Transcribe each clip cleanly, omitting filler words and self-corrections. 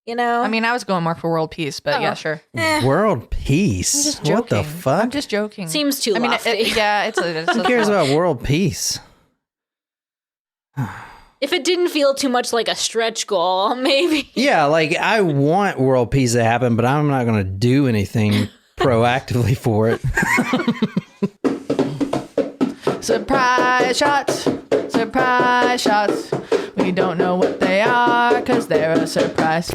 I mean, I was going more for world peace, but yeah, sure. World peace? What the fuck? I'm just joking. Seems too lofty. It's Who cares about world peace? If it didn't feel too much like a stretch goal, maybe. Yeah, like I want world peace to happen, but I'm not going to do anything proactively for it. Surprise shots. Surprise shots. We don't know what they are because they're a surprise.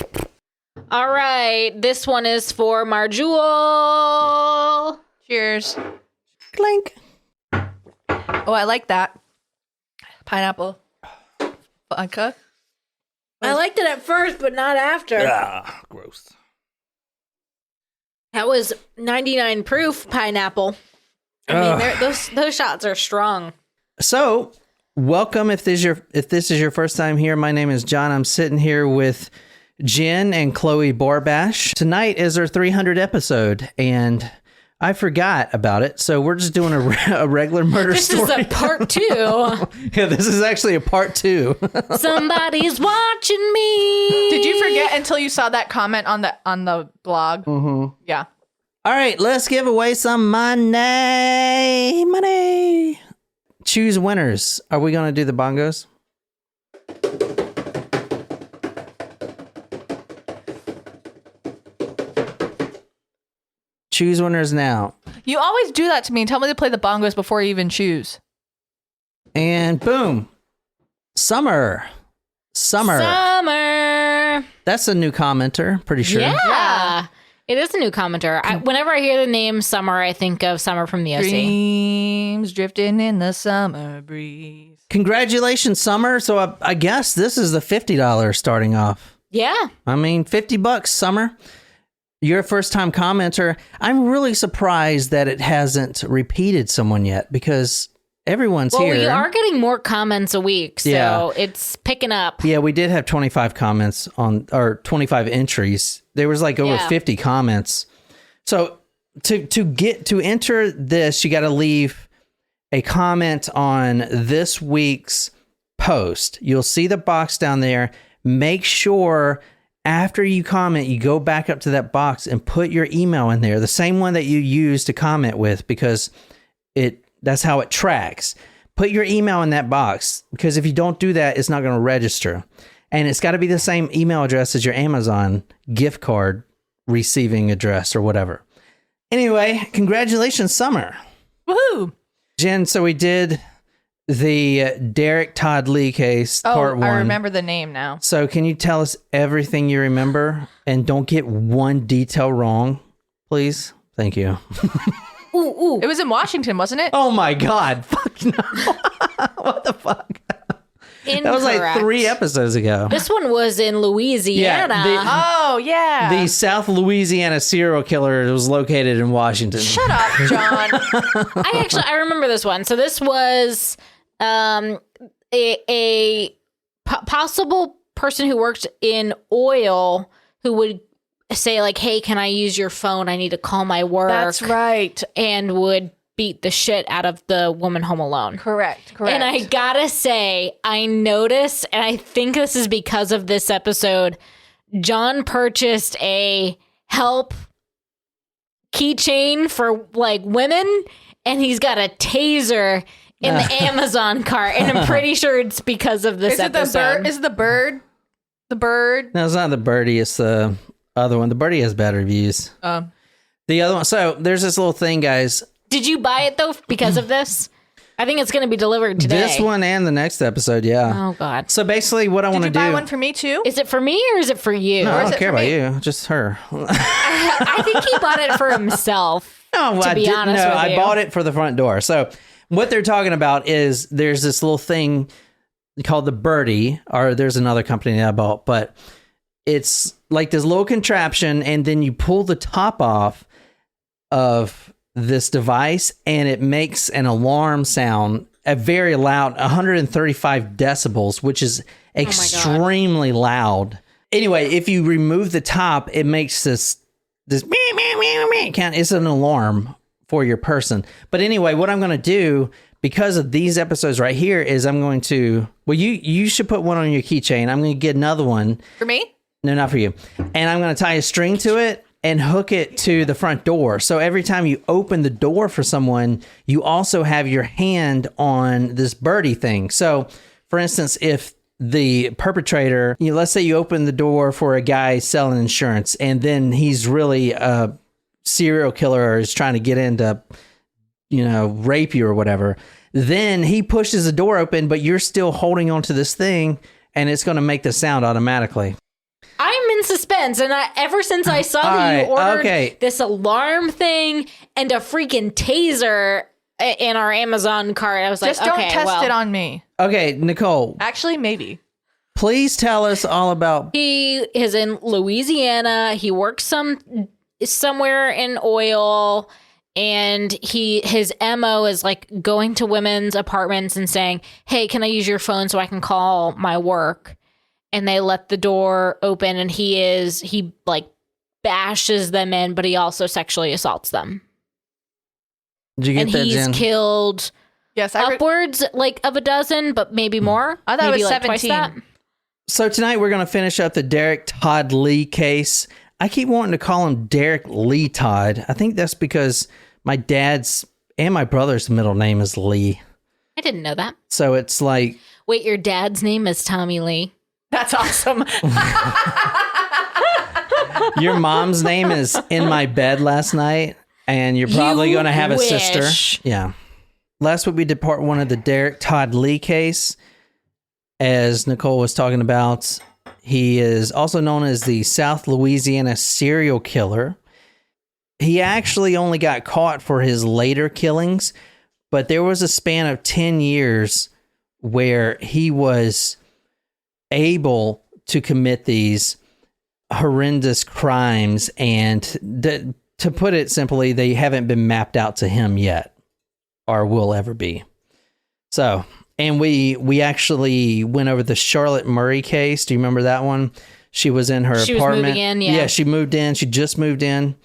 All right. This one is for Marjewel. Cheers. Clink. Oh, I like that. Pineapple. Vodka. I liked it at first, but not after. Ah, gross. That was 99 proof pineapple. I mean, those shots are strong. So, welcome if this is your first time here. My name is John. I'm sitting here with Jen and Chloe Borbash. Tonight is our 300 episode, and I forgot about it, so we're just doing a regular murder story. This is a part 2. Yeah, this is actually a part 2. Somebody's watching me. Did you forget until you saw that comment on the blog? Mm-hmm. Yeah. All right, let's give away some money. Money. Choose winners. Are we going to do the bongos? Choose winners now. You always do that to me and tell me to play the bongos before you even choose. And boom. Summer. That's a new commenter, pretty sure. Yeah. It is a new commenter. Whenever I hear the name Summer, I think of Summer from the OC. Dreams drifting in the summer breeze. Congratulations, Summer. So I guess this is the $50 starting off. Yeah. I mean, $50, Summer. You're a first-time commenter. I'm really surprised that it hasn't repeated someone yet because everyone's here. Well, we are getting more comments a week, so it's picking up. Yeah, we did have 25 comments or 25 entries. There was like over 50 comments. So to enter this, you got to leave a comment on this week's post. You'll see the box down there. Make sure after you comment, you go back up to that box and put your email in there, the same one that you use to comment with, because that's how it tracks. Put your email in that box, because if you don't do that, it's not going to register. And it's got to be the same email address as your Amazon gift card receiving address or whatever. Anyway, congratulations, Summer. Woohoo! Jen, so we did the Derrick Todd Lee case, part 1. I remember the name now. So can you tell us everything you remember and don't get one detail wrong, please? Thank you. Ooh. It was in Washington, wasn't it? Oh my God. Fuck no. What the fuck? Incorrect. That was like 3 episodes ago. This one was in Louisiana. The South Louisiana Serial Killer was located in Washington. Shut up, John. I remember this one. So this was a possible person who worked in oil who would say like, hey, can I use your phone? I need to call my work. That's right. And would beat the shit out of the woman home alone. Correct. And I gotta say, I noticed, and I think this is because of this episode, John purchased a help keychain for like women, and he's got a taser in the Amazon cart, and I'm pretty sure it's because of this episode. Is it the bird? The bird? No, it's not the birdie. It's the other one. The birdie has bad reviews. The other one. So there's this little thing, guys. Did you buy it though because of this? I think it's going to be delivered today. This one and the next episode, yeah. Oh God. So basically, what I want to do. Did you buy one for me too? Is it for me or is it for you? No, I don't care about you. Just her. I think he bought it for himself. No, to be honest with you. I bought it for the front door. So what they're talking about is there's this little thing called the Birdie, or there's another company that I bought, but it's like this little contraption, and then you pull the top off of this device, and it makes an alarm sound, a very loud 135 decibels, which is extremely loud. Anyway, if you remove the top, it makes this meh, meh, meh, meh, count. It's an alarm for your person. But anyway, what I'm going to do, because of these episodes right here, is I'm going to, well, you should put one on your keychain. I'm going to get another one. For me? No, not for you. And I'm going to tie a string to it and hook it to the front door. So every time you open the door for someone, you also have your hand on this birdie thing. So, for instance, if the perpetrator, let's say you open the door for a guy selling insurance, and then he's really a serial killer or is trying to get into, rape you or whatever, then he pushes the door open, but you're still holding onto this thing, and it's going to make the sound automatically. I'm in suspense, and ever since I saw that you ordered this alarm thing and a freaking taser in our Amazon cart, I was like, just don't test it on me. Okay, Nicole. Actually, maybe. Please tell us all about... He is in Louisiana. He works somewhere in oil, and his MO is like going to women's apartments and saying, hey, can I use your phone so I can call my work? And they let the door open, and he bashes them in, but he also sexually assaults them. Did you get that, he's Jen? Killed upwards of a dozen, but maybe more. I thought maybe it was 17. Twice that. So tonight we're going to finish up the Derrick Todd Lee case. I keep wanting to call him Derrick Lee Todd. I think that's because my dad's and my brother's middle name is Lee. I didn't know that. So it's like... Wait, your dad's name is Tommy Lee? That's awesome. Your mom's name is in my bed last night, and you're probably going to have a sister. Yeah. Last week we did part 1 of the Derrick Todd Lee case. As Nicole was talking about, he is also known as the South Louisiana Serial Killer. He actually only got caught for his later killings, but there was a span of 10 years where he was able to commit these horrendous crimes, and to put it simply, they haven't been mapped out to him yet, or will ever be. So, and we actually went over the Charlotte Murray case. Do you remember that one? She was in her apartment. Was moving in, yeah. Yeah, she moved in. She just moved in.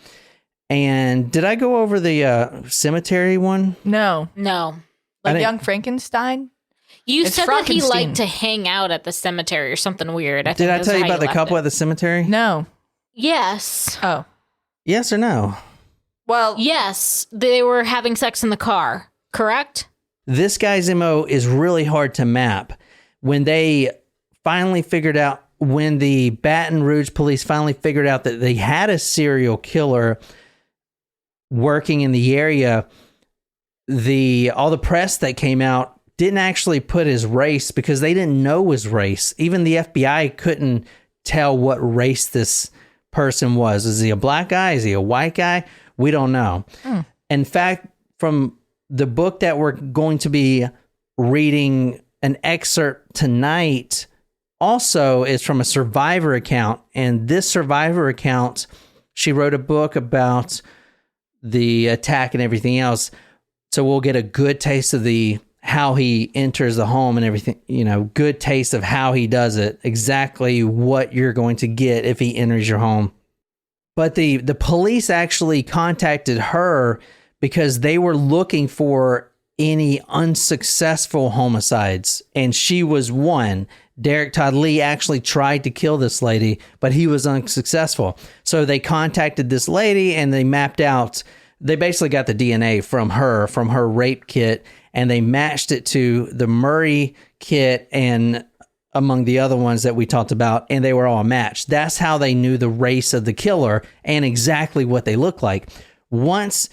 And did I go over the cemetery one? No. Like Young Frankenstein? You said that he liked to hang out at the cemetery or something weird. Did I tell you about the couple at the cemetery? No. Yes. Oh. Yes or no? Well, yes, they were having sex in the car, correct? This guy's MO is really hard to map. When they finally figured out, when the Baton Rouge police finally figured out that they had a serial killer working in the area, all the press that came out didn't actually put his race because they didn't know his race. Even the FBI couldn't tell what race this person was. Is he a black guy? Is he a white guy? We don't know. In fact, from the book that we're going to be reading an excerpt tonight also is from a survivor account. And this survivor account, she wrote a book about the attack and everything else. So we'll get a good taste of how he enters the home and everything, good taste of how he does it, exactly what you're going to get if he enters your home. But the police actually contacted her because they were looking for any unsuccessful homicides, and she was one. Derrick Todd Lee actually tried to kill this lady, but he was unsuccessful. So they contacted this lady, and they mapped out, they basically got the DNA from her rape kit, and they matched it to the Murray kit and among the other ones that we talked about, and they were all matched. That's how they knew the race of the killer and exactly what they look like. Once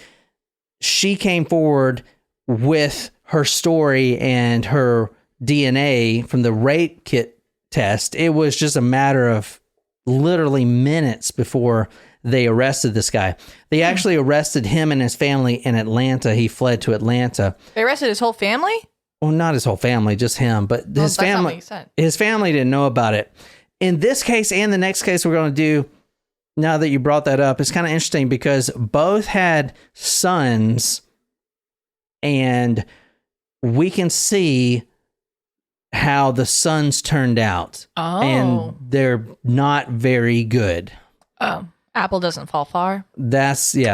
she came forward with her story and her DNA from the rape kit test, it was just a matter of literally minutes before they arrested this guy. They actually arrested him and his family in Atlanta. He fled to Atlanta. They arrested his whole family? Well, not his whole family, just him. But his family didn't know about it. In this case and the next case we're going to do, now that you brought that up, it's kind of interesting because both had sons, and we can see how the sons turned out. Oh. And they're not very good. Oh. Apple doesn't fall far.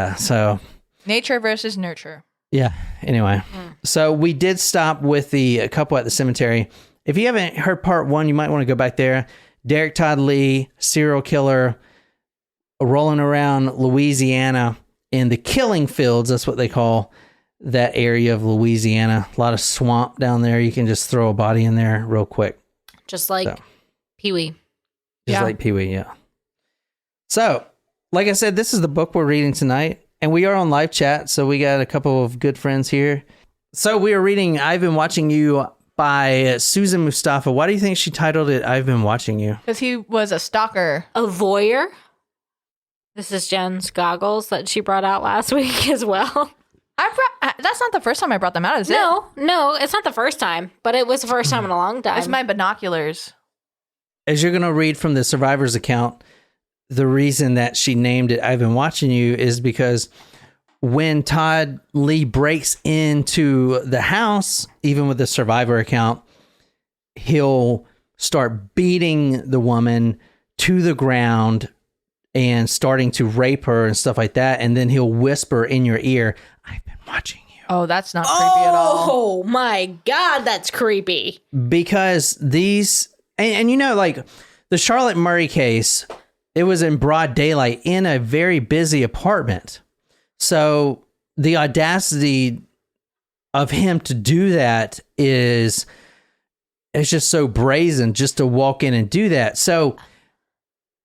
So nature versus nurture. Yeah. Anyway, so we did stop with the couple at the cemetery. If you haven't heard part 1, you might want to go back there. Derrick Todd Lee, serial killer, rolling around Louisiana in the killing fields. That's what they call that area of Louisiana. A lot of swamp down there. You can just throw a body in there real quick. Just like Pee-wee. Just like Pee-wee, yeah. So, like I said, this is the book we're reading tonight. And we are on live chat, so we got a couple of good friends here. So we are reading I've Been Watching You by Susan Mustafa. Why do you think she titled it I've Been Watching You? Because he was a stalker. A voyeur? This is Jen's goggles that she brought out last week as well. That's not the first time I brought them out, is it? No, it's not the first time, but it was the first time in a long time. It's my binoculars. As you're going to read from the survivor's account, the reason that she named it I've Been Watching You is because when Todd Lee breaks into the house, even with the survivor account, he'll start beating the woman to the ground and starting to rape her and stuff like that. And then he'll whisper in your ear, I've been watching you. Oh, that's not creepy at all. Oh my God, that's creepy. Because these, and you know, like the Charlotte Murray case, it was in broad daylight in a very busy apartment. So the audacity of him to do that is just so brazen just to walk in and do that. So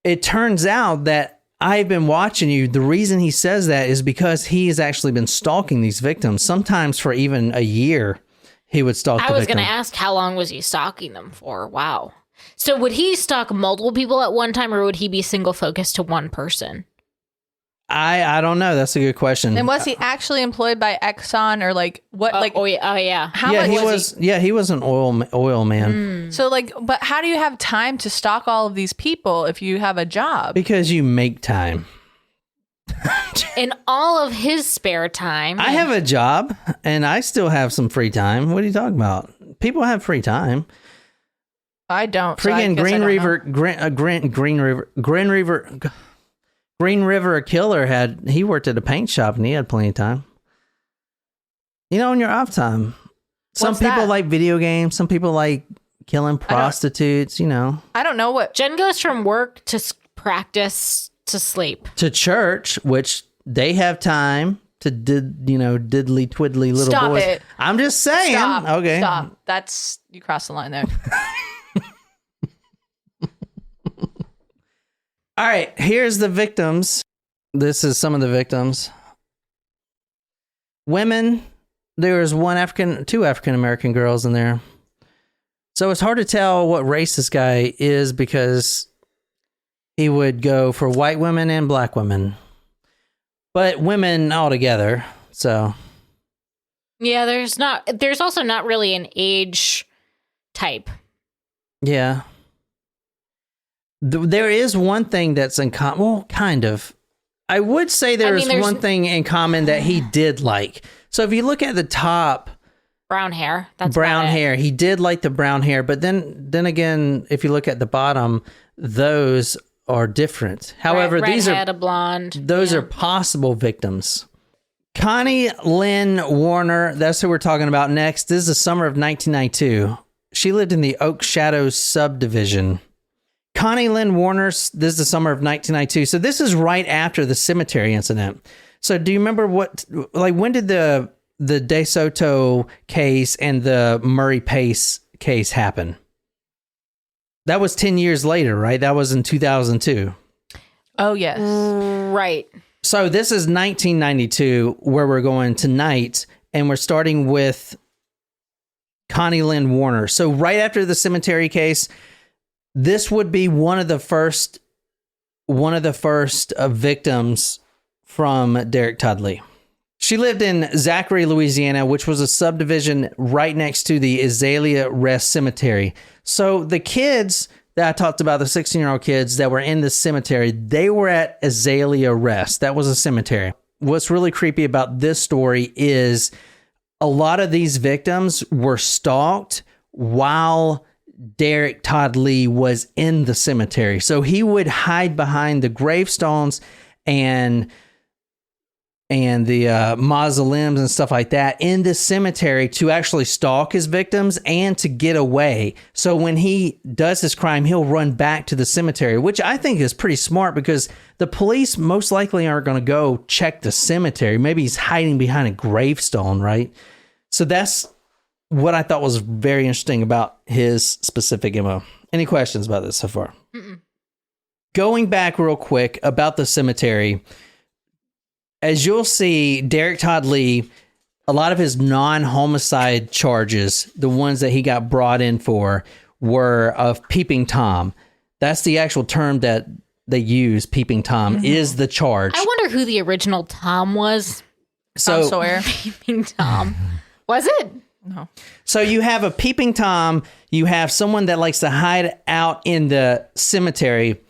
it turns out that I've been watching you. The reason he says that is because he has actually been stalking these victims, sometimes for even a year. He would stalk the victim. I was going to ask, how long was he stalking them for? Wow. So would he stalk multiple people at one time, or would he be single focused to one person? I don't know. That's a good question. And was he actually employed by Exxon or like what? Yeah. How yeah, much he was. Yeah, he was an oil man. So like, but how do you have time to stalk all of these people if you have a job? Because you make time. In all of his spare time. I have a job and I still have some free time. What are you talking about? People have free time. I don't. Freaking Green River Killer he worked at a paint shop and he had plenty of time. You know, in your off time. Some people like video games. Some people like killing prostitutes, you know. I don't know what. Jen goes from work to practice to sleep. To church, which they have time to diddly twiddly little Stop boys. it. I'm just saying. Stop. Okay. Stop. You crossed the line there. All right, here's the victims. This is some of the victims. Women, there was two African American girls in there. So it's hard to tell what race this guy is because he would go for white women and black women. But women altogether, so. Yeah, there's also not really an age type. Yeah. There is one thing that's in common. Well, kind of. I would say there's one thing in common that he did like. So if you look at the top, brown hair. That's brown hair. He did like the brown hair, but then again, if you look at the bottom, those are different. However, these are blonde. Those are possible victims. Connie Lynn Warner. That's who we're talking about next. This is the summer of 1992. She lived in the Oak Shadows subdivision. Connie Lynn Warner, this is the summer of 1992. So this is right after the cemetery incident. So do you remember when did the DeSoto case and the Murray Pace case happen? That was 10 years later, right? That was in 2002. Oh, yes. Right. So this is 1992 where we're going tonight, and we're starting with Connie Lynn Warner. So right after the cemetery case, this would be one of the first victims from Derrick Todd Lee. She lived in Zachary, Louisiana, which was a subdivision right next to the Azalea Rest Cemetery. So the kids that I talked about, the 16-year-old kids that were in the cemetery, they were at Azalea Rest. That was a cemetery. What's really creepy about this story is a lot of these victims were stalked while Derrick Todd Lee was in the cemetery. So he would hide behind the gravestones and and the mausoleums and stuff like that in the cemetery to actually stalk his victims and to get away. So when he does his crime, he'll run back to the cemetery, which I think is pretty smart because the police most likely aren't going to go check the cemetery. Maybe he's hiding behind a gravestone, right? So that's what I thought was very interesting about his specific MO. Any questions about this so far? Mm-mm. Going back real quick about the cemetery, as you'll see, Derrick Todd Lee, a lot of his non-homicide charges, the ones that he got brought in for, were of peeping Tom. That's the actual term that they use, peeping Tom, is the charge. I wonder who the original Tom was. Tom Sawyer. Peeping Tom. Was it? No. So you have a peeping Tom, you have someone that likes to hide out in the cemetery.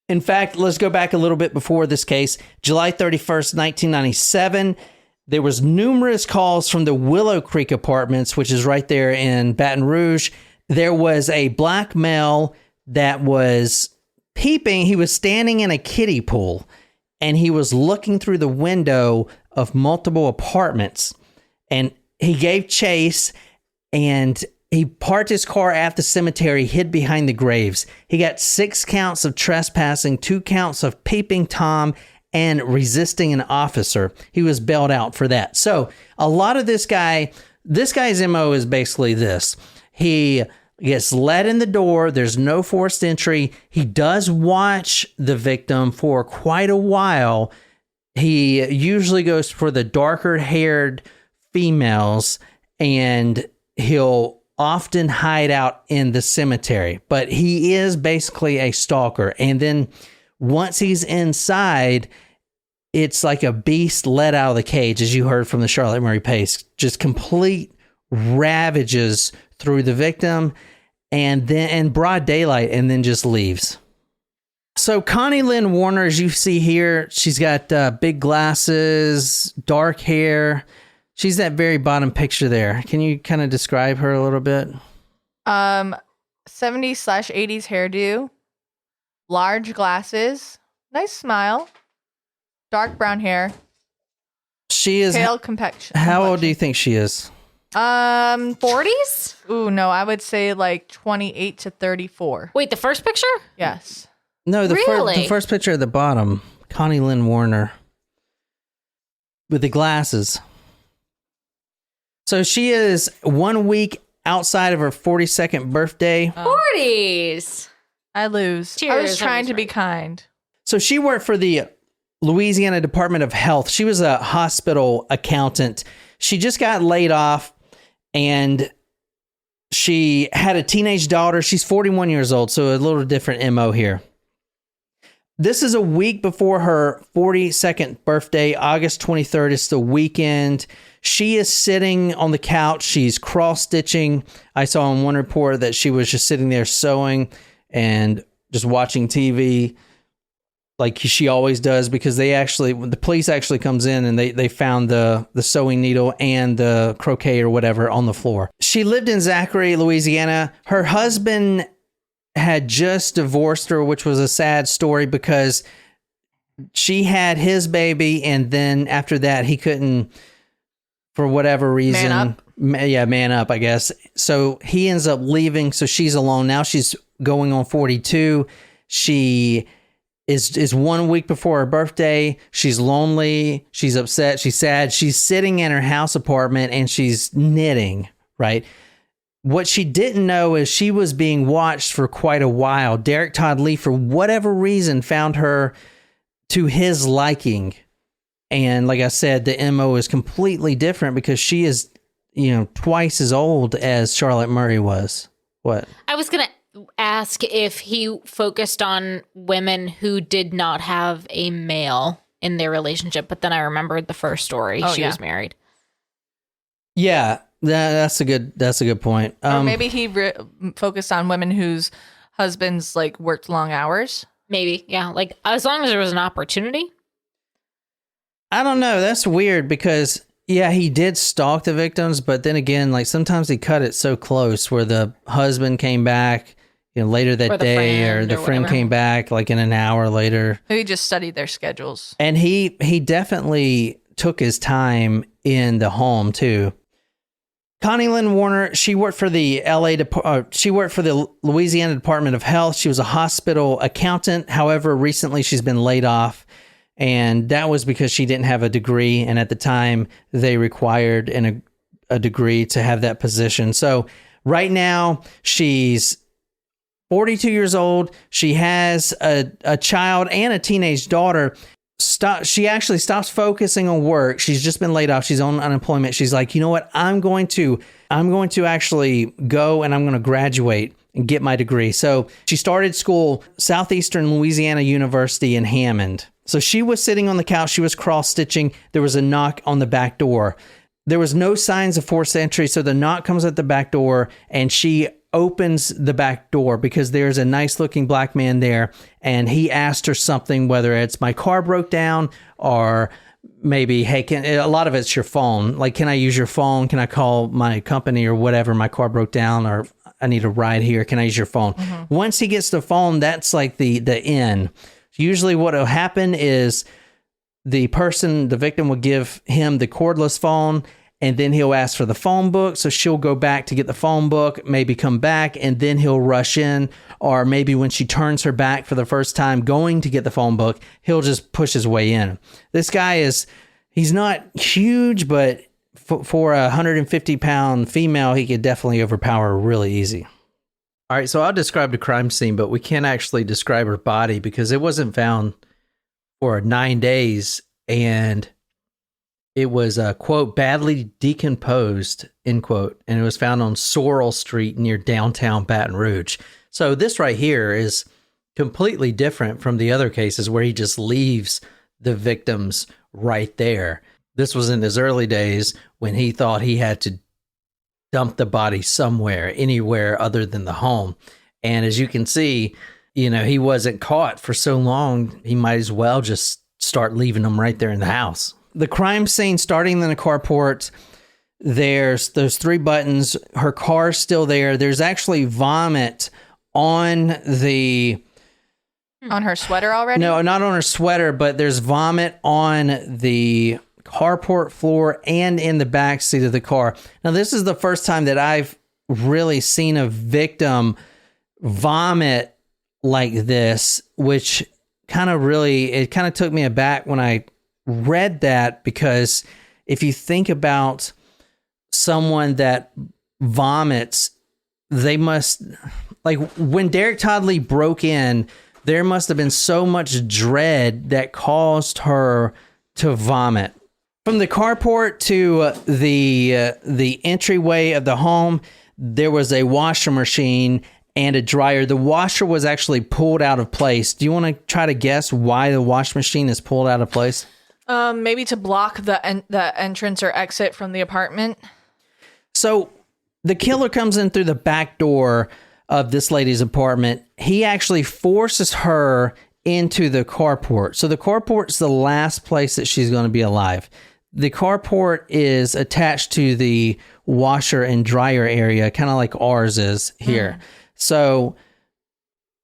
In fact, let's go back a little bit before this case. July 31st, 1997, there was numerous calls from the Willow Creek Apartments, which is right there in Baton Rouge. There was a black male that was peeping. He was standing in a kiddie pool, and he was looking through the window of multiple apartments. And he gave chase, and he parked his car at the cemetery, hid behind the graves. He got 6 counts of trespassing, 2 counts of peeping Tom, and resisting an officer. He was bailed out for that. So a lot of this guy's MO is basically this. He gets let in the door. There's no forced entry. He does watch the victim for quite a while. He usually goes for the darker haired females, and he'll often hide out in the cemetery, but he is basically a stalker. And then once he's inside, it's like a beast let out of the cage, as you heard from the Charlotte Murray Pace, just complete ravages through the victim and then in broad daylight, and then just leaves. So Connie Lynn Warner, as you see here, she's got big glasses, dark hair. She's that very bottom picture there. Can you kind of describe her a little bit? 70s/80s hairdo, large glasses, nice smile, dark brown hair. She is pale complexion. How old do you think she is? 40s? Ooh, no, I would say like 28 to 34. Wait, the first picture? Yes. No, the Really? first picture at the bottom. Connie Lynn Warner with the glasses. So she is 1 week outside of her 42nd birthday. 40s. I lose. I Cheers, was trying that to was be kind. So she worked for the Louisiana Department of Health. She was a hospital accountant. She just got laid off, and she had a teenage daughter. She's 41 years old, so a little different MO here. This is a week before her 42nd birthday, August 23rd. It's the weekend. She is sitting on the couch. She's cross-stitching. I saw in one report that she was just sitting there sewing and just watching TV like she always does, because the police actually comes in and they found the sewing needle and the croquet or whatever on the floor. She lived in Zachary, Louisiana. Her husband had just divorced her, which was a sad story because she had his baby, and then after that he couldn't, for whatever reason, man up, I guess. So he ends up leaving, so she's alone. Now she's going on 42. She is 1 week before her birthday. She's lonely. She's upset. She's sad. She's sitting in her house apartment and she's knitting, right? What she didn't know is she was being watched for quite a while. Derrick Todd Lee, for whatever reason, found her to his liking. And like I said, the MO is completely different because she is, twice as old as Charlotte Murray was. What? I was going to ask if he focused on women who did not have a male in their relationship, but then I remembered the first story. She was married. Yeah, that's a good point. Or maybe he focused on women whose husbands worked long hours. Maybe, yeah. As long as there was an opportunity. I don't know. That's weird because, yeah, he did stalk the victims, but then again, sometimes he cut it so close where the husband came back, later that day, or the friend came back like in an hour later. Maybe just studied their schedules. And he definitely took his time in the home too. Connie Lynn Warner, she worked for the Louisiana Department of Health. She was a hospital accountant. However, recently she's been laid off, and that was because she didn't have a degree. And at the time, they required a degree to have that position. So right now, she's 42 years old. She has a child and a teenage daughter. She actually stops focusing on work. She's just been laid off. She's on unemployment. She's like, you know what? I'm going to actually go and I'm going to graduate and get my degree. So she started school, Southeastern Louisiana University in Hammond. So she was sitting on the couch. She was cross-stitching. There was a knock on the back door. There was no signs of forced entry. So the knock comes at the back door, and she opens the back door because there's a nice looking black man there, and he asked her something, whether it's my car broke down or maybe, hey, a lot of it's your phone. Like, can I use your phone? Can I call my company or whatever? My car broke down, or I need a ride here. Can I use your phone? Mm-hmm. Once he gets the phone, that's like the in. Usually what will happen is the victim will give him the cordless phone, and then he'll ask for the phone book. So she'll go back to get the phone book, maybe come back, and then he'll rush in. Or maybe when she turns her back for the first time going to get the phone book, he'll just push his way in. This guy he's not huge, but for a 150-pound female, he could definitely overpower her really easy. All right, so I'll describe the crime scene, but we can't actually describe her body because it wasn't found for 9 days, and it was, quote, badly decomposed, end quote, and it was found on Sorrel Street near downtown Baton Rouge. So this right here is completely different from the other cases where he just leaves the victims right there. This was in his early days when he thought he had to dump the body somewhere, anywhere other than the home. And as you can see, he wasn't caught for so long, he might as well just start leaving them right there in the house. The crime scene, starting in the carport, there's those 3 buttons. Her car's still there. There's actually vomit on her sweater already? No, not on her sweater, but there's vomit on the carport floor and in the back seat of the car. Now, this is the first time that I've really seen a victim vomit like this, which kind of took me aback when I read that, because if you think about someone that vomits, they must, like when Derrick Todd Lee broke in, there must have been so much dread that caused her to vomit. From the carport to the entryway of the home, there was a washer machine and a dryer. The washer was actually pulled out of place. Do you want to try to guess why the wash machine is pulled out of place? Maybe to block the entrance or exit from the apartment. So the killer comes in through the back door of this lady's apartment. He actually forces her into the carport. So the carport's the last place that she's going to be alive. The carport is attached to the washer and dryer area, kind of like ours is here. So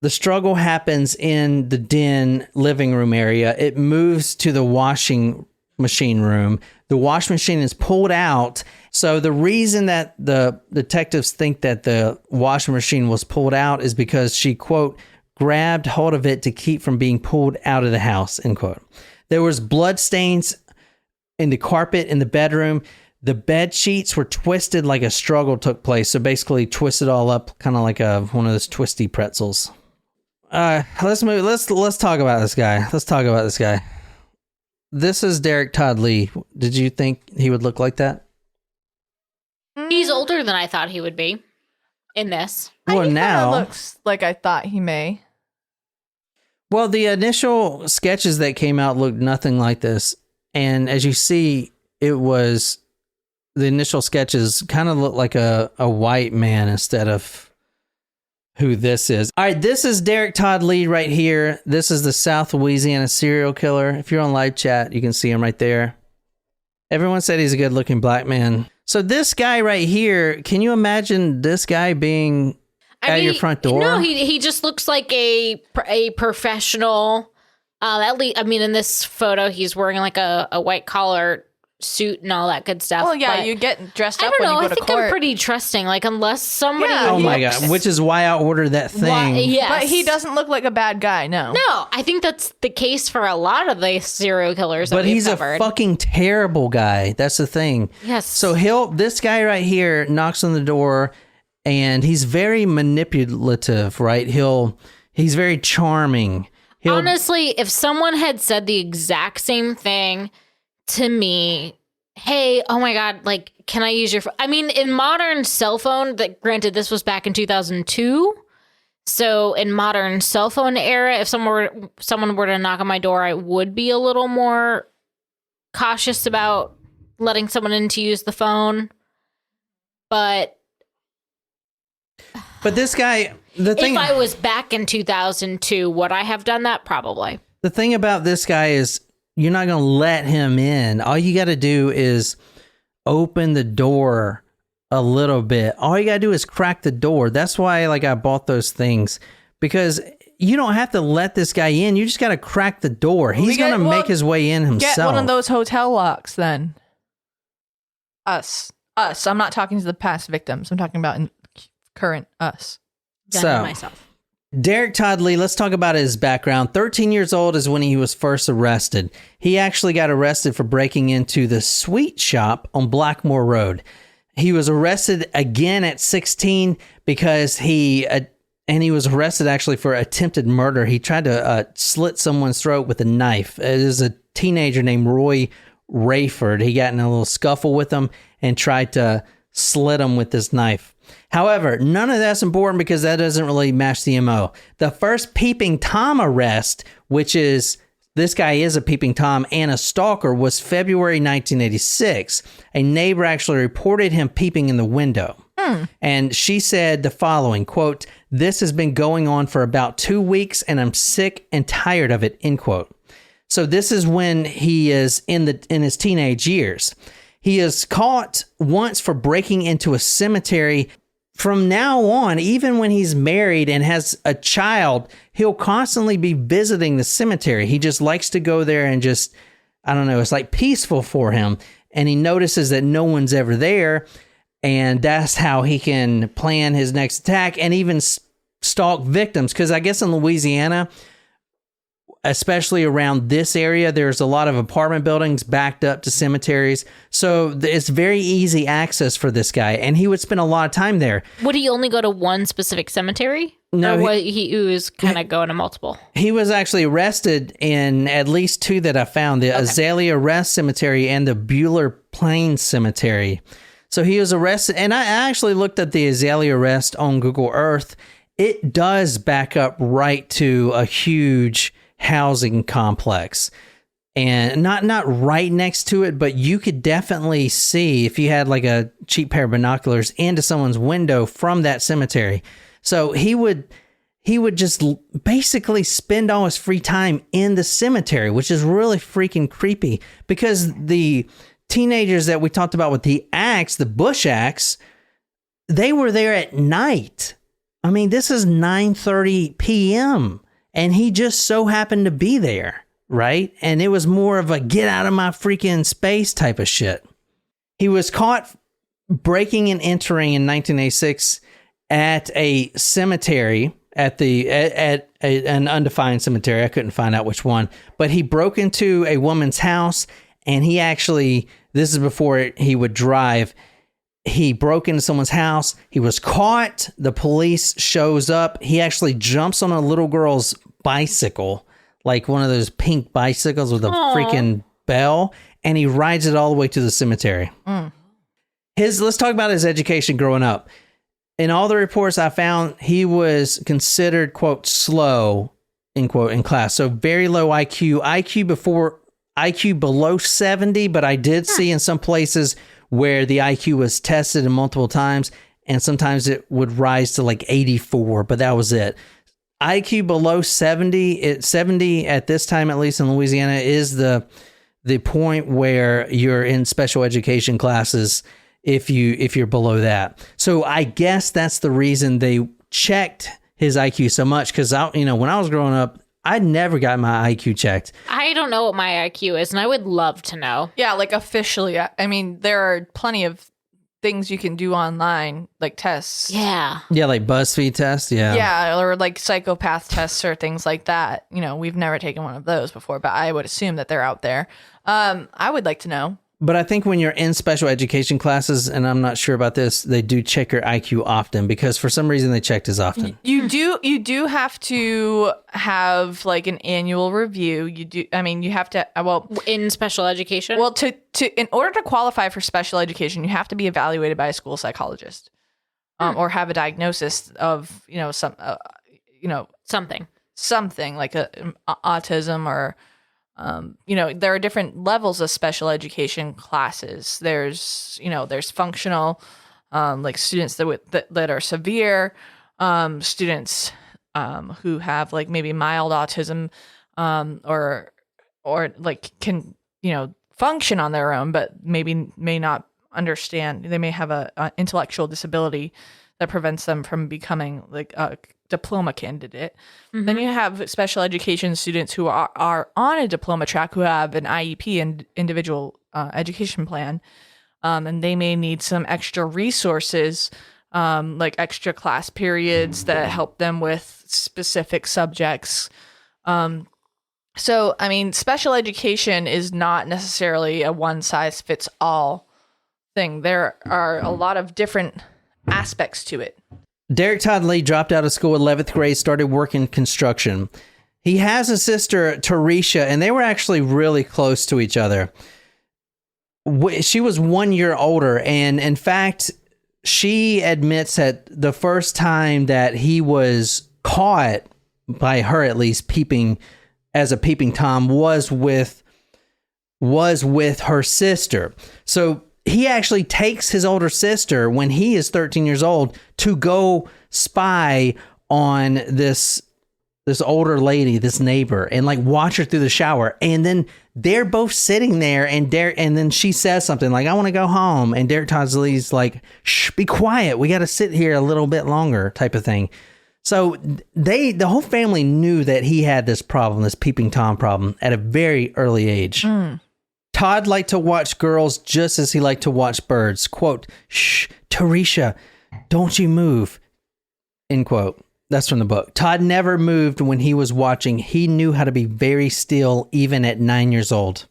the struggle happens in the den living room area. It moves to the washing machine room. The wash machine is pulled out. So the reason that the detectives think that the washing machine was pulled out is because she, quote, grabbed hold of it to keep from being pulled out of the house, end quote. There was blood stains in the carpet in the bedroom. The bed sheets were twisted like a struggle took place. So basically twisted all up, kind of like one of those twisty pretzels. Let's move. Let's talk about this guy. This is Derrick Todd Lee. Did you think he would look like that? He's older than I thought he would be in this. Well, He now looks like I thought he may. Well, the initial sketches that came out looked nothing like this, and as you see, the initial sketches kind of look like a white man instead of who this is. All right, this is Derrick Todd Lee right here. This is the South Louisiana Serial Killer. If you're on live chat, you can see him right there. Everyone said he's a good-looking black man. So this guy right here, can you imagine this guy being... at your front door? No, he just looks like a professional. At least, I mean, in this photo, he's wearing like a white collar suit and all that good stuff. Well, yeah, but you get dressed I up don't when know. you go I think to court. I'm pretty trusting. Like, unless somebody. Yeah, Oh my God. Which is why I ordered that thing. Yes. But he doesn't look like a bad guy, no. No, I think that's the case for a lot of the serial killers. But he's covered. a fucking terrible guy. That's the thing. Yes. So this guy right here knocks on the door and he's very manipulative, right? He's very charming. Honestly, if someone had said the exact same thing to me, hey, oh my God, like, can I use your phone? I mean, in modern cell phone, that granted, this was back in 2002. So in modern cell phone era, if someone were to knock on my door, I would be a little more cautious about letting someone in to use the phone. But this guy, if I was back in 2002, would I have done that? Probably. The thing about this guy is you're not going to let him in. All you got to do is open the door a little bit. All you got to do is crack the door. That's why I bought those things, because you don't have to let this guy in. You just got to crack the door. He's going to make his way in himself. Get one of those hotel locks then. Us. I'm not talking to the past victims. I'm talking about current us. Done myself. Derrick Todd Lee, let's talk about his background. 13 years old is when he was first arrested. He actually got arrested for breaking into the sweet shop on Blackmore Road. He was arrested again at 16 because he was arrested actually for attempted murder. He tried to slit someone's throat with a knife. It is a teenager named Roy Rayford. He got in a little scuffle with him and tried to slit him with this knife. However, none of that's important because that doesn't really match the MO. The first Peeping Tom arrest, which is this guy is a Peeping Tom and a stalker, was February 1986. A neighbor actually reported him peeping in the window. And she said the following, quote, "This has been going on for about 2 weeks and I'm sick and tired of it," end quote. So this is when he is in his teenage years. He is caught once for breaking into a cemetery. From now on, even when he's married and has a child, he'll constantly be visiting the cemetery. He just likes to go there and just, I don't know, it's like peaceful for him. And he notices that no one's ever there. And that's how he can plan his next attack and even stalk victims. Because I guess in Louisiana, especially around this area, there's a lot of apartment buildings backed up to cemeteries. So it's very easy access for this guy. And he would spend a lot of time there. Would he only go to one specific cemetery? No, or he was kind of going to multiple? He was actually arrested in at least two that I found, the Azalea Rest Cemetery and the Bueller Plains Cemetery. So he was arrested. And I actually looked at the Azalea Rest on Google Earth. It does back up right to a huge housing complex, and not right next to it, but you could definitely see, if you had like a cheap pair of binoculars, into someone's window from that cemetery. So he would just basically spend all his free time in the cemetery, which is really freaking creepy, because the teenagers that we talked about with the axe, the bush axe, they were there at night. I mean, this is 9:30 p.m. and he just so happened to be there, right? And it was more of a get out of my freaking space type of shit. He was caught breaking and entering in 1986 at a cemetery, at an undefined cemetery. I couldn't find out which one, but he broke into a woman's house, and he actually, this is before he would drive. He broke into someone's house. He was caught. The police shows up. He actually jumps on a little girl's bicycle, like one of those pink bicycles with a freaking bell, and he rides it all the way to the cemetery. Let's talk about his education growing up. In all the reports I found, he was considered, quote, slow, end quote, in class. So very low IQ. IQ below 70, but I did see in some places where the IQ was tested multiple times, and sometimes it would rise to like 84, but that was it. IQ below 70, 70 at this time, at least in Louisiana, is the point where you're in special education classes if you're below that. So I guess that's the reason they checked his IQ so much because when I was growing up, I never got my IQ checked. I don't know what my IQ is, and I would love to know. Yeah, like officially. I mean, there are plenty of things you can do online, like tests. Yeah. Yeah, like BuzzFeed tests. Yeah. Yeah, or like psychopath tests or things like that. We've never taken one of those before, but I would assume that they're out there. I would like to know. But I think when you're in special education classes, and I'm not sure about this, they do check your IQ often because for some reason they checked as often. You do have to have like an annual review. You do. I mean, you have to. In special education. Well, in order to qualify for special education, you have to be evaluated by a school psychologist, or have a diagnosis of something like autism or. There are different levels of special education classes. There's functional, like students that are severe, students who have like maybe mild autism, or like can function on their own, but may not understand. They may have a intellectual disability that prevents them from becoming like a diploma candidate. Mm-hmm. Then you have special education students who are on a diploma track who have an IEP and individual education plan, and they may need some extra resources, like extra class periods that help them with specific subjects. So, I mean, special education is not necessarily a one-size-fits-all thing. There are a lot of different aspects to it. Derrick Todd Lee dropped out of school in 11th grade, started working construction. He has a sister, Teresha, and they were actually really close to each other. She was 1 year older, and in fact, she admits that the first time that he was caught, by her at least, peeping as a peeping Tom was with her sister. So he actually takes his older sister when he is 13 years old to go spy on this older lady, this neighbor, and like watch her through the shower. And then they're both sitting there, and then she says something like, "I want to go home." And Derrick Todd Lee's like, "Shh, be quiet. We got to sit here a little bit longer," type of thing. So the whole family knew that he had this problem, this peeping Tom problem, at a very early age. Todd liked to watch girls just as he liked to watch birds. Quote, "Shh, Teresha, don't you move," end quote. That's from the book. Todd never moved when he was watching. He knew how to be very still even at 9 years old.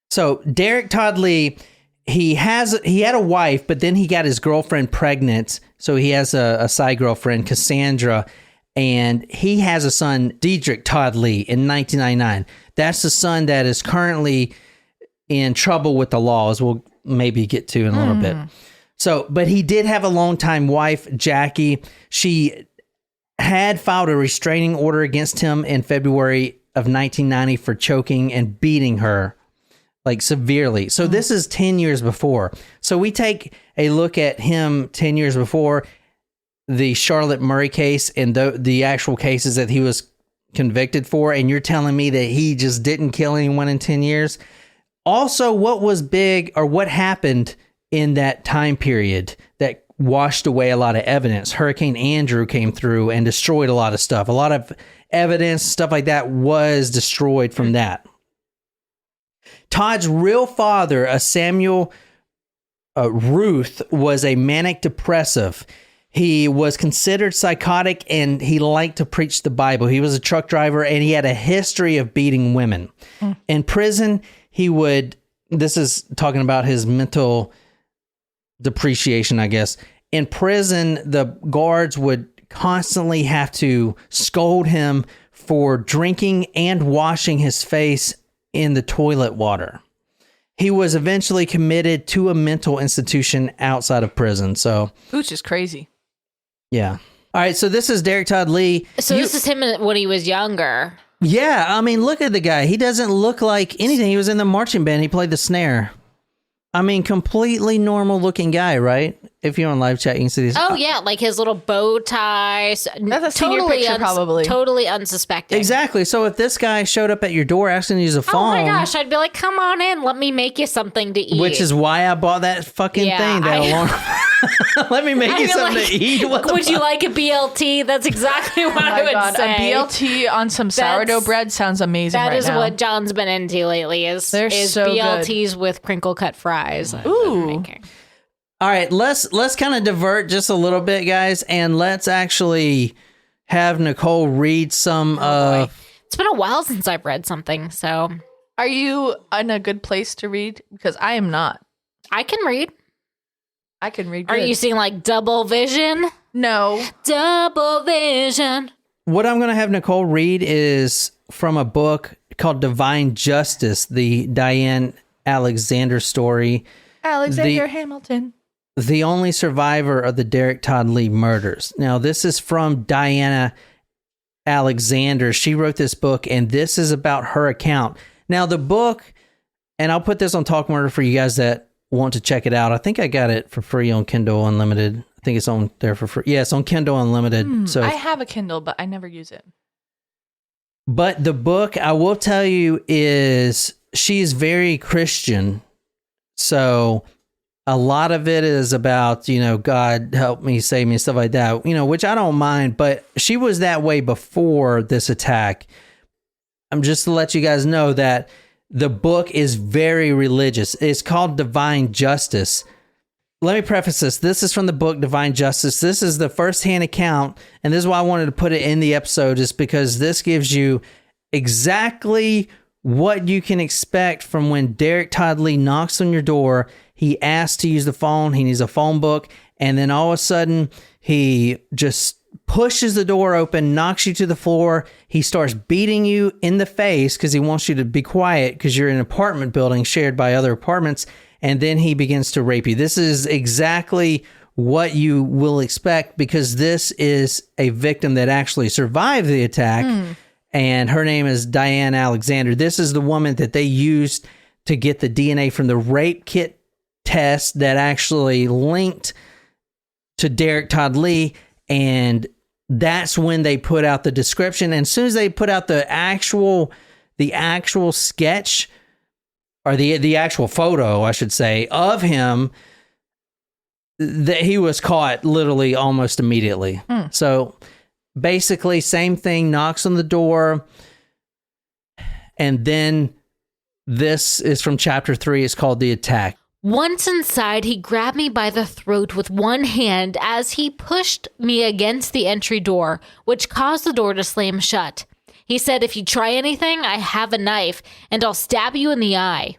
So Derrick Todd Lee, he had a wife, but then he got his girlfriend pregnant. So he has a side girlfriend, Cassandra, and he has a son, Derrick Todd Lee, in 1999. That's the son that is currently in trouble with the law, as we'll maybe get to in a little bit. So, but he did have a longtime wife, Jackie. She had filed a restraining order against him in February of 1990 for choking and beating her, like severely. So this is 10 years before. So we take a look at him 10 years before, the Charlotte Murray case and the actual cases that he was convicted for, and you're telling me that he just didn't kill anyone in 10 years? Also, what was big, or what happened in that time period that washed away a lot of evidence? Hurricane Andrew came through and destroyed a lot of stuff. A lot of evidence, stuff like that, was destroyed from that. Todd's real father, a Samuel Ruth, was a manic depressive. He was considered psychotic, and he liked to preach the Bible. He was a truck driver, and he had a history of beating women. In prison, this is talking about his mental depreciation, I guess. In prison, the guards would constantly have to scold him for drinking and washing his face in the toilet water. He was eventually committed to a mental institution outside of prison. So, which is crazy. Yeah. All right. So this is Derrick Todd Lee. So this is him when he was younger. Yeah. I mean, look at the guy. He doesn't look like anything. He was in the marching band. He played the snare. I mean, completely normal looking guy, right? If you're on live chat, you can see these. Oh, yeah. Like his little bow tie. That's a senior picture, probably. Totally unsuspecting. Exactly. So if this guy showed up at your door asking to use a phone. Oh my gosh. I'd be like, come on in. Let me make you something to eat. Which is why I bought that fucking thing. That alarm. Let me make you something to eat. Would you like a BLT? That's exactly what I would say. A BLT on some sourdough bread sounds amazing. That right is now. what John's been into lately. Is so BLTs good. with crinkle cut fries. Ooh. All right, let's kind of divert just a little bit, guys, and let's actually have Nicole read some It's been a while since I've read something, so. Are you in a good place to read? Because I am not. I can read. I can read Are good. you seeing like double vision? No. Double vision. What I'm going to have Nicole read is from a book called Divine Justice, the Diane Alexander story. Alexander Hamilton. The only survivor of the Derrick Todd Lee murders. Now, this is from Diana Alexander. She wrote this book, and this is about her account. Now, the book, and I'll put this on Talk Murder for you guys that want to check it out. I think I got it for free on Kindle Unlimited. I think it's on there for free. Yeah, it's on Kindle Unlimited. So I have a Kindle, but I never use it. But the book, I will tell you, is she's very Christian. So a lot of it is about, God help me, save me, stuff like that, which I don't mind. But she was that way before this attack. I'm just to let you guys know that the book is very religious. It's called Divine Justice. Let me preface this. This is from the book Divine Justice. This is the first-hand account, and this is why I wanted to put it in the episode, is because this gives you exactly what you can expect from when Derrick Todd Lee knocks on your door. He asks to use the phone. He needs a phone book, and then all of a sudden, he just pushes the door open, knocks you to the floor. He starts beating you in the face because he wants you to be quiet because you're in an apartment building shared by other apartments. And then he begins to rape you. This is exactly what you will expect because this is a victim that actually survived the attack. And her name is Diane Alexander. This is the woman that they used to get the DNA from the rape kit test that actually linked to Derrick Todd Lee. And that's when they put out the description. And as soon as they put out the actual sketch, or the actual photo, I should say, of him, that he was caught literally almost immediately. So basically, same thing, knocks on the door. And then this is from chapter 3. It's called The Attack. Once inside, he grabbed me by the throat with one hand as he pushed me against the entry door, which caused the door to slam shut. He said, "If you try anything, I have a knife, and I'll stab you in the eye."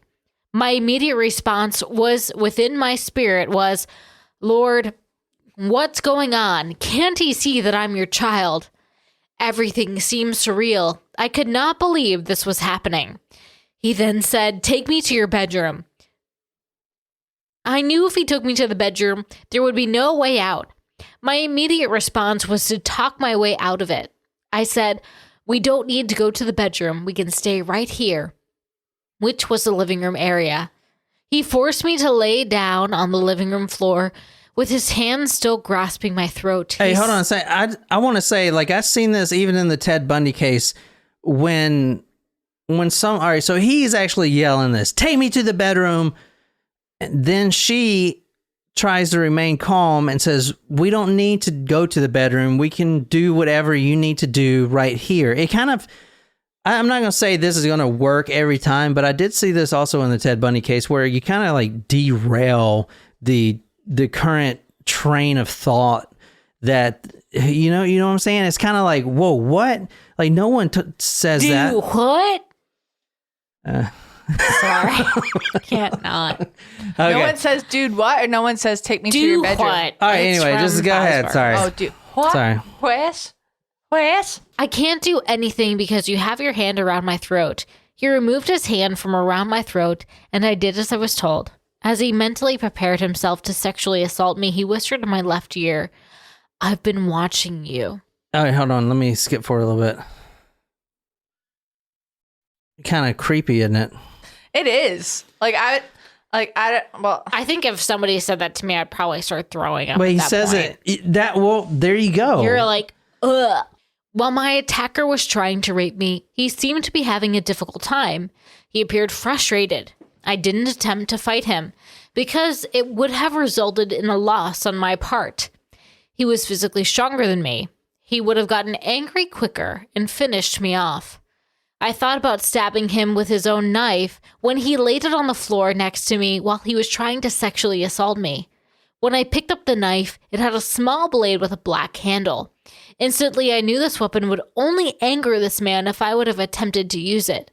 My immediate response within my spirit was, "Lord, what's going on? Can't he see that I'm your child?" Everything seemed surreal. I could not believe this was happening. He then said, "Take me to your bedroom." I knew if he took me to the bedroom, there would be no way out. My immediate response was to talk my way out of it. I said, "We don't need to go to the bedroom. We can stay right here," which was the living room area. He forced me to lay down on the living room floor with his hands still grasping my throat. Hey, hold on a second. I want to say, like, I've seen this even in the Ted Bundy case when all right, so he's actually yelling this, "Take me to the bedroom." And then she tries to remain calm and says, "We don't need to go to the bedroom. We can do whatever you need to do right here." It kind of, I'm not going to say this is going to work every time, but I did see this also in the Ted Bundy case where you kind of like derail the current train of thought that, you know what I'm saying? It's kind of like, whoa, what? Like no one says that. What? Sorry. Can't not. Okay. No one says, "Dude, what?" Or no one says, "Take me to your bedroom." What? All right, It's anyway, just from go ahead. Bosworth. Sorry. Oh, dude. What? Sorry. Where's? I can't do anything because you have your hand around my throat. He removed his hand from around my throat, and I did as I was told. As he mentally prepared himself to sexually assault me, he whispered in my left ear, "I've been watching you." All right, hold on. Let me skip forward a little bit. Kind of creepy, isn't it? It is. I think if somebody said that to me, I'd probably start throwing up. But he at that says point. there you go. You're like, ugh. While my attacker was trying to rape me, he seemed to be having a difficult time. He appeared frustrated. I didn't attempt to fight him because it would have resulted in a loss on my part. He was physically stronger than me. He would have gotten angry quicker and finished me off. I thought about stabbing him with his own knife when he laid it on the floor next to me while he was trying to sexually assault me. When I picked up the knife, it had a small blade with a black handle. Instantly, I knew this weapon would only anger this man if I would have attempted to use it.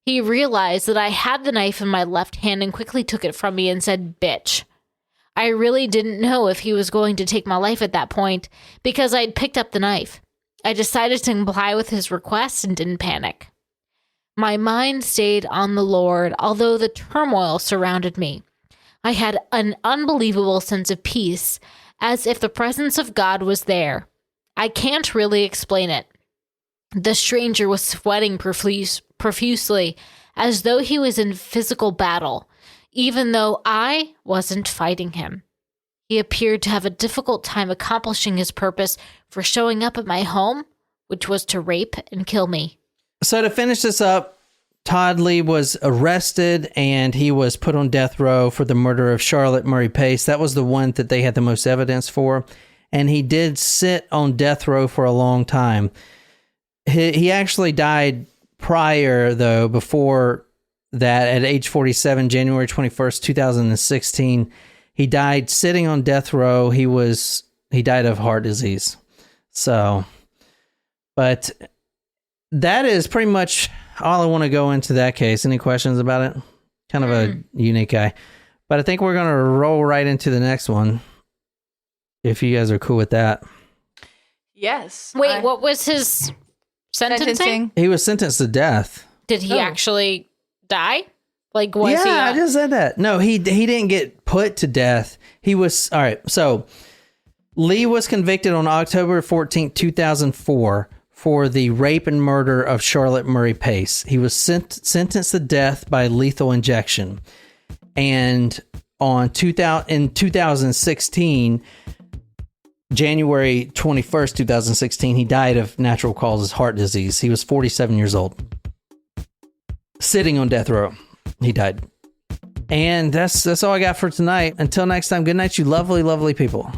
He realized that I had the knife in my left hand and quickly took it from me and said, "Bitch." I really didn't know if he was going to take my life at that point because I'd picked up the knife. I decided to comply with his request and didn't panic. My mind stayed on the Lord, although the turmoil surrounded me. I had an unbelievable sense of peace, as if the presence of God was there. I can't really explain it. The stranger was sweating profusely, as though he was in physical battle, even though I wasn't fighting him. He appeared to have a difficult time accomplishing his purpose for showing up at my home, which was to rape and kill me. So to finish this up, Todd Lee was arrested and he was put on death row for the murder of Charlotte Murray Pace. That was the one that they had the most evidence for. And he did sit on death row for a long time. He actually died prior, though, before that at age 47, January 21st, 2016. He died sitting on death row. He died of heart disease. So, but that is pretty much all I want to go into that case. Any questions about it? Kind of a unique guy. But I think we're going to roll right into the next one, if you guys are cool with that. Yes. Wait, what was his sentencing? He was sentenced to death. Did he actually die? Like, was he? Yeah, I just said that. No, he didn't get put to death. He was... All right, so Lee was convicted on October 14th, 2004 for the rape and murder of Charlotte Murray Pace. He was sentenced to death by lethal injection. And in 2016, January 21st, 2016, he died of natural causes, heart disease. He was 47 years old. Sitting on death row. He died. And that's all I got for tonight. Until next time, good night, you lovely, lovely people.